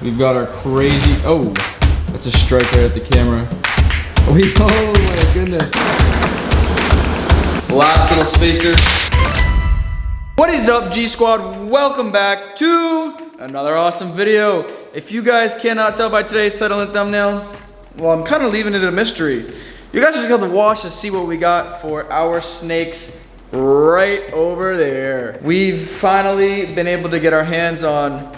We've got our crazy, oh, that's a strike right at the camera. Oh my goodness. Last little spacer. What is up, G Squad? Welcome back to another awesome video. If you guys cannot tell by today's title and thumbnail, well, I'm kind of leaving it a mystery. You guys just got to watch to see what we got for our snakes right over there. We've finally been able to get our hands on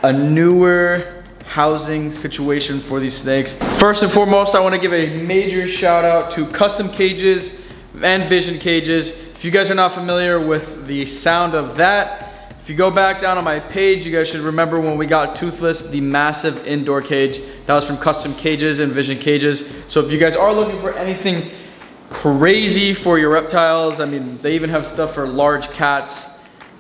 a newer housing situation for these snakes. First and foremost, I want to give a major shout out to Custom Cages and Vision Cages. If you guys are not familiar with the sound of that, if you go back down on my page, you guys should remember when we got Toothless, the massive indoor cage. That was from Custom Cages and Vision Cages. So if you guys are looking for anything crazy for your reptiles, I mean, they even have stuff for large cats.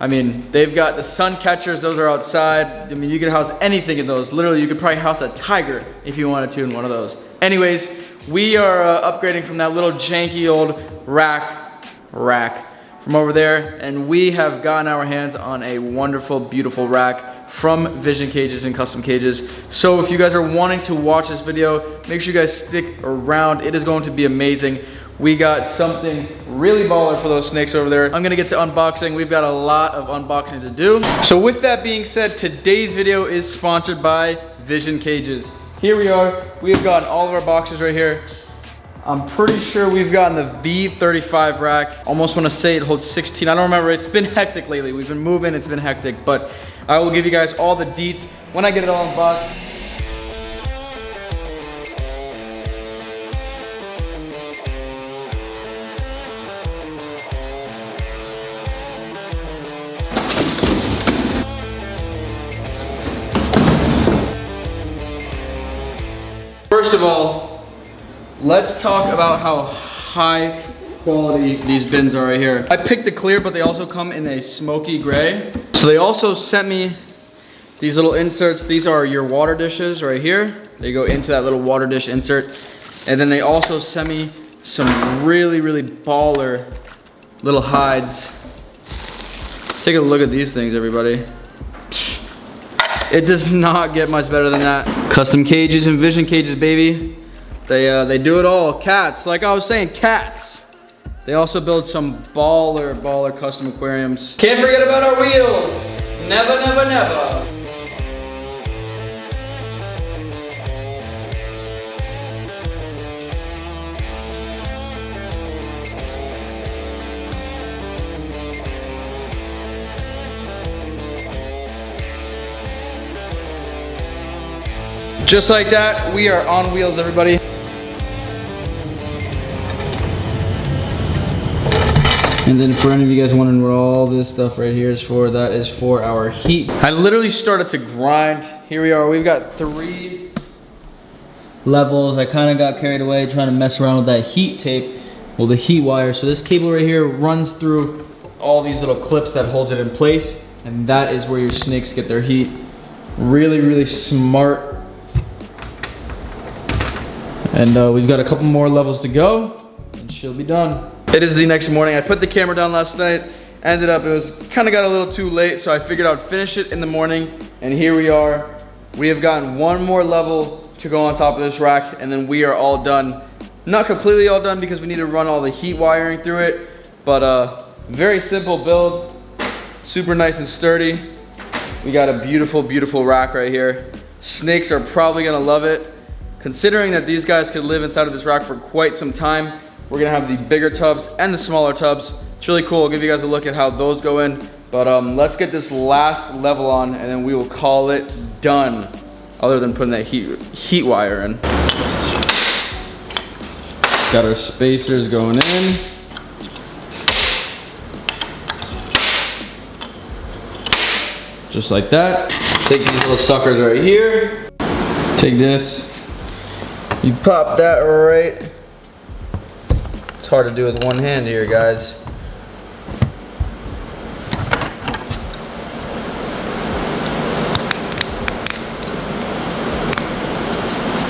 I mean, they've got the sun catchers, those are outside. I mean, you can house anything in those. Literally, you could probably house a tiger if you wanted to in one of those. Anyways, we are upgrading from that little janky old rack from over there, and we have gotten our hands on a wonderful, beautiful rack from Vision Cages and Custom Cages. So if you guys are wanting to watch this video, make sure you guys stick around. It is going to be amazing. We got something really baller for those snakes over there. I'm gonna get to unboxing. We've got a lot of unboxing to do. So with that being said, today's video is sponsored by Vision Cages. Here we are. We have gotten all of our boxes right here. I'm pretty sure we've gotten the V35 rack. Almost want to say it holds 16. I don't remember. It's been hectic lately. We've been moving. It's been hectic. But I will give you guys all the deets when I get it all unboxed. First of all, let's talk about how high quality these bins are right here. I picked the clear, but they also come in a smoky gray. So they also sent me these little inserts. These are your water dishes right here. They go into that little water dish insert. And then they also sent me some really, really baller little hides. Take a look at these things, everybody. It does not get much better than that. Custom Cages and Vision Cages, baby. They do it all. Cats, like I was saying, cats. They also build some baller custom aquariums. Can't forget about our wheels. Never, never, never. Just like that, we are on wheels, everybody. And then for any of you guys wondering what all this stuff right here is for, that is for our heat. I literally started to grind. Here we are, we've got 3 levels. I kind of got carried away trying to mess around with that heat tape, well, the heat wire. So this cable right here runs through all these little clips that holds it in place, and that is where your snakes get their heat. Really, really smart. And we've got a couple more levels to go, and she'll be done. It is the next morning. I put the camera down last night. Ended up, it was kind of got a little too late, so I figured I'd finish it in the morning. And here we are. We have gotten one more level to go on top of this rack, and then we are all done. Not completely all done because we need to run all the heat wiring through it, but very simple build, super nice and sturdy. We got a beautiful, beautiful rack right here. Snakes are probably gonna love it. Considering that these guys could live inside of this rack for quite some time, we're gonna have the bigger tubs and the smaller tubs. It's really cool. I'll give you guys a look at how those go in. But let's get this last level on, and then we will call it done. Other than putting that heat wire in. Got our spacers going in. Just like that. Take these little suckers right here. Take this. You pop that right. It's hard to do with one hand here, guys.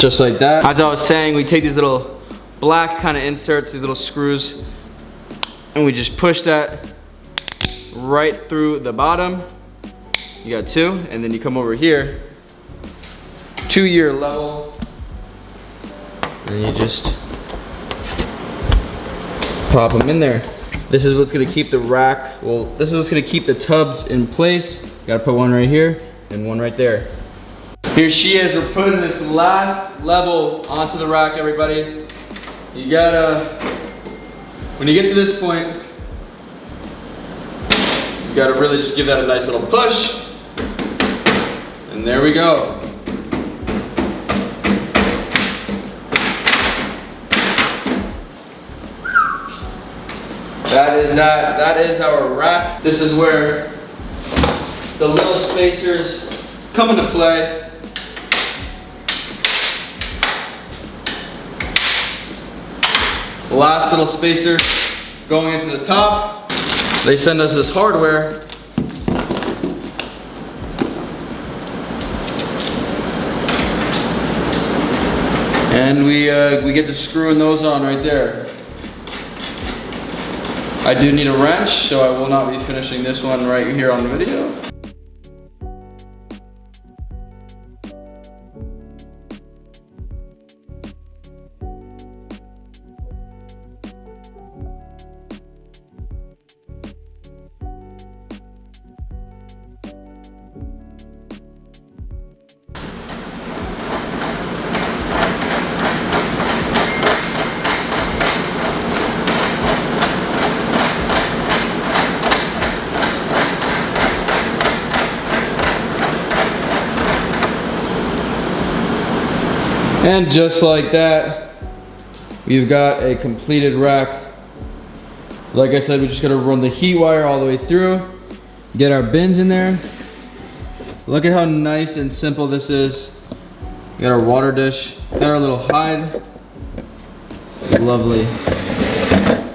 Just like that. As I was saying, we take these little black kind of inserts, these little screws, and we just push that right through the bottom. You got 2, and then you come over here, 2-year level, and you just pop them in there. This is what's gonna keep the rack, well, this is what's gonna keep the tubs in place. You gotta put one right here and one right there. Here she is, we're putting this last level onto the rack, everybody. You gotta, when you get to this point, you gotta really just give that a nice little push. And there we go. That is our rack. This is where the little spacers come into play. The last little spacer going into the top. They send us this hardware. And we get to screwing those on right there. I do need a wrench, so I will not be finishing this one right here on the video. And just like that, we've got a completed rack. Like I said, we just gotta run the heat wire all the way through, get our bins in there. Look at how nice and simple this is. Got our water dish, got our little hide. Lovely.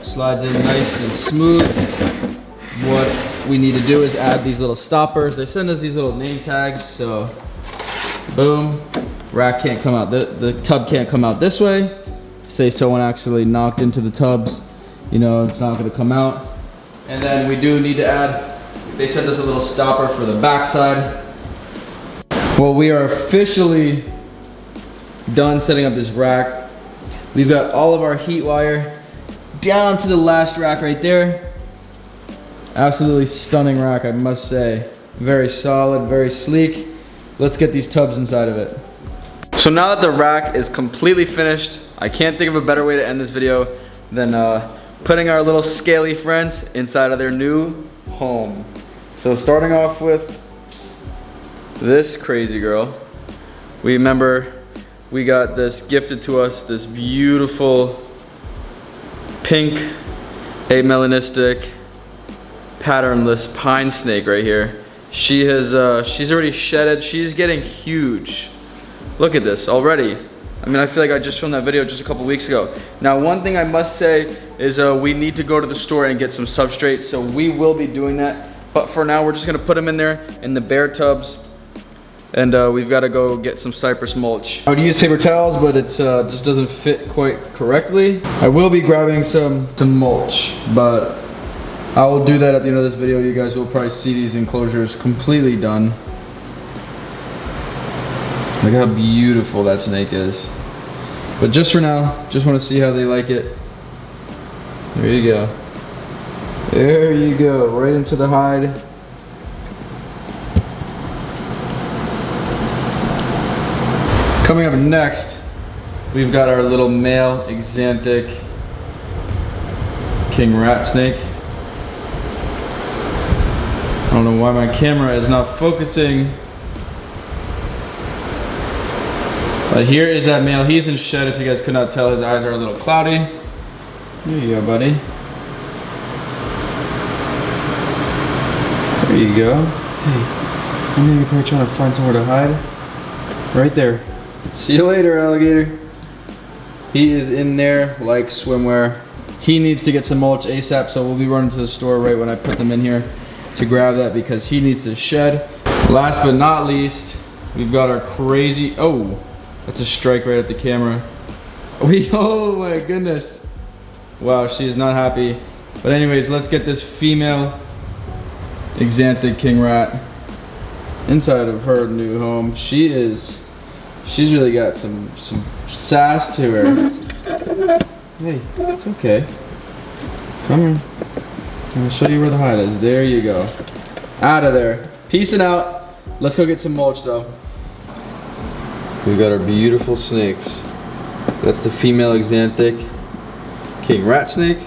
Slides in nice and smooth. What we need to do is add these little stoppers. They send us these little name tags, so boom. Rack can't come out, the tub can't come out this way. Say someone actually knocked into the tubs, you know, it's not gonna come out. And then we do need to add, they sent us a little stopper for the back side. Well, we are officially done setting up this rack. We've got all of our heat wire down to the last rack right there. Absolutely stunning rack, I must say. Very solid, very sleek. Let's get these tubs inside of it. So now that the rack is completely finished, I can't think of a better way to end this video than putting our little scaly friends inside of their new home. So starting off with this crazy girl. We remember we got this gifted to us, this beautiful pink amelanistic patternless pine snake right here. She has she's already shedded. She's getting huge. Look at this already. I mean, I feel like I just filmed that video just a couple weeks ago. Now, one thing I must say is we need to go to the store and get some substrate, so we will be doing that. But for now, we're just gonna put them in there in the bare tubs, and we've gotta go get some cypress mulch. I would use paper towels, but it's just doesn't fit quite correctly. I will be grabbing some mulch, but I will do that at the end of this video. You guys will probably see these enclosures completely done. Look how beautiful that snake is. But just for now, just want to see how they like it. There you go. There you go, right into the hide. Coming up next, we've got our little male exanthic king rat snake. I don't know why my camera is not focusing. But here is that male. He's in shed. If you guys could not tell, his eyes are a little cloudy. There you go, buddy. There you go. Hey, I know you're probably trying to find somewhere to hide. Right there. See you later, alligator. He is in there like swimwear. He needs to get some mulch ASAP, so we'll be running to the store right when I put them in here to grab that because he needs to shed. Last but not least, we've got our crazy, oh, that's a strike right at the camera. Oh my goodness. Wow, she's not happy. But anyways, let's get this female exanthic king rat inside of her new home. She's really got some sass to her. Hey, it's okay. Come here. I'm gonna show you where the hide is. There you go. Out of there. Peacing out. Let's go get some mulch though. We've got our beautiful snakes. That's the female Xanthic king rat snake.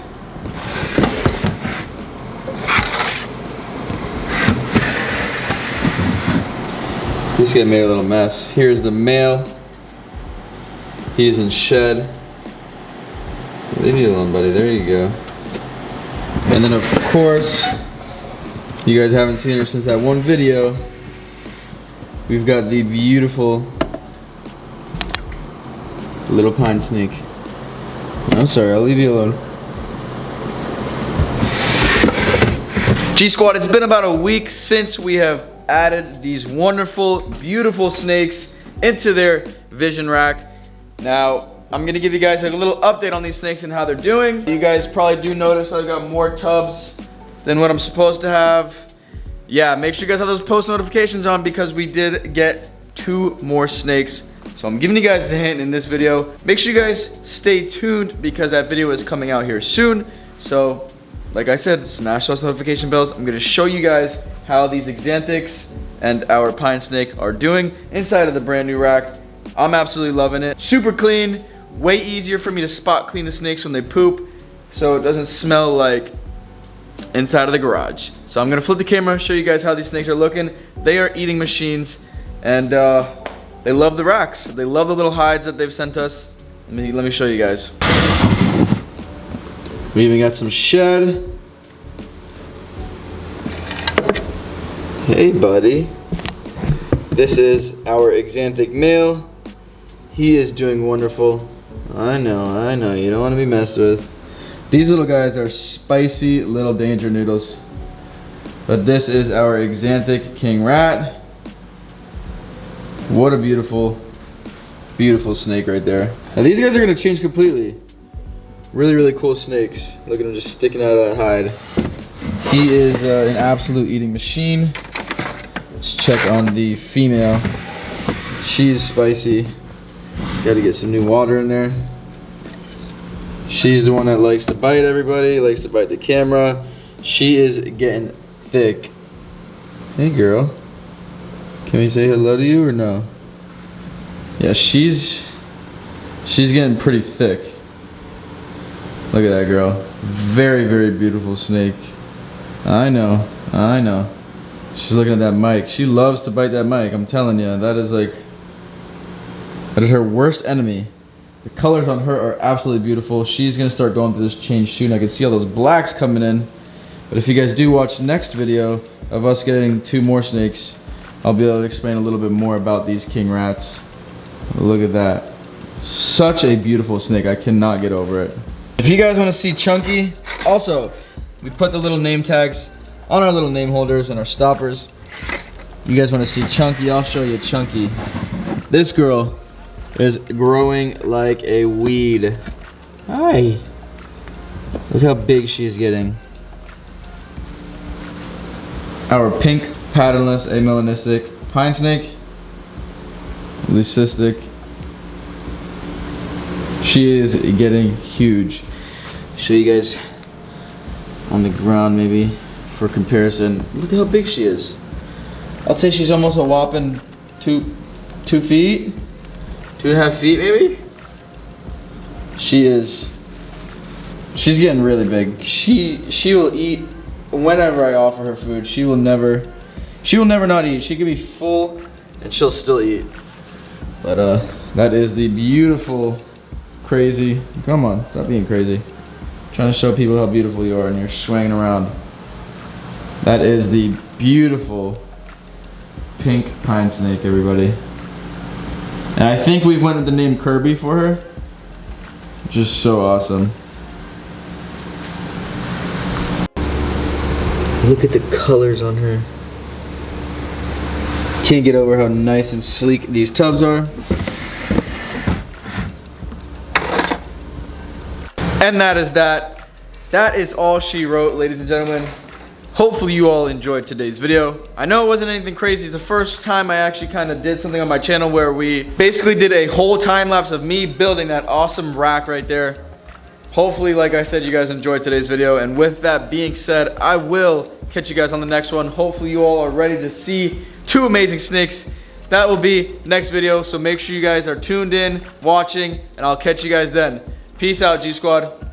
This guy made a little mess. Here's the male. He is in shed. Leave me alone, buddy. There you go. And then of course, you guys haven't seen her since that one video. We've got the beautiful little pine snake. I'm sorry, I'll leave you alone. G Squad, it's been about a week since we have added these wonderful, beautiful snakes into their vision rack. Now, I'm gonna give you guys a little update on these snakes and how they're doing. You guys probably do notice I've got more tubs than what I'm supposed to have. Yeah, make sure you guys have those post notifications on because we did get 2 more snakes. So I'm giving you guys the hint in this video. Make sure you guys stay tuned because that video is coming out here soon. So, like I said, smash those notification bells. I'm gonna show you guys how these Xanthics and our pine snake are doing inside of the brand new rack. I'm absolutely loving it. Super clean, way easier for me to spot clean the snakes when they poop so it doesn't smell like inside of the garage. So I'm gonna flip the camera, show you guys how these snakes are looking. They are eating machines and they love the racks. They love the little hides that they've sent us. Let me show you guys. We even got some shed. Hey buddy. This is our Xanthic male. He is doing wonderful. I know, you don't want to be messed with. These little guys are spicy little danger noodles. But this is our Xanthic king rat. What a beautiful, beautiful snake right there. Now these guys are gonna change completely. Really, really cool snakes. Look at him just sticking out of that hide. He is an absolute eating machine. Let's check on the female. She's spicy. Gotta get some new water in there. She's the one that likes to bite everybody, likes to bite the camera. She is getting thick. Hey girl. Can we say hello to you or no? Yeah, she's getting pretty thick. Look at that girl. Very, very beautiful snake. I know. She's looking at that mic. She loves to bite that mic, I'm telling you. That is her worst enemy. The colors on her are absolutely beautiful. She's gonna start going through this change soon. I can see all those blacks coming in. But if you guys do watch the next video of us getting 2 more snakes, I'll be able to explain a little bit more about these king rats. Look at that. Such a beautiful snake. I cannot get over it. If you guys want to see Chunky, also, we put the little name tags on our little name holders and our stoppers. You guys want to see Chunky, I'll show you Chunky. This girl is growing like a weed. Hi. Look how big she is getting. Our pink patternless amelanistic pine snake, leucistic. She is getting huge. Show you guys on the ground maybe for comparison. Look at how big she is. I'd say she's almost a whopping 2 feet, 2.5 feet maybe. She's getting really big. She will eat whenever I offer her food. She will never not eat. She can be full and she'll still eat. But that is the beautiful, crazy, come on, stop being crazy. I'm trying to show people how beautiful you are and you're swinging around. That is the beautiful pink pine snake, everybody. And I think we went with the name Kirby for her. Just so awesome. Look at the colors on her. Can't get over how nice and sleek these tubs are. And that is that. That is all she wrote, ladies and gentlemen. Hopefully you all enjoyed today's video. I know it wasn't anything crazy. It's the first time I actually kind of did something on my channel where we basically did a whole time lapse of me building that awesome rack right there. Hopefully, like I said, you guys enjoyed today's video. And with that being said, I will catch you guys on the next one. Hopefully you all are ready to see two amazing snakes. That will be next video. So make sure you guys are tuned in, watching, and I'll catch you guys then. Peace out, G Squad.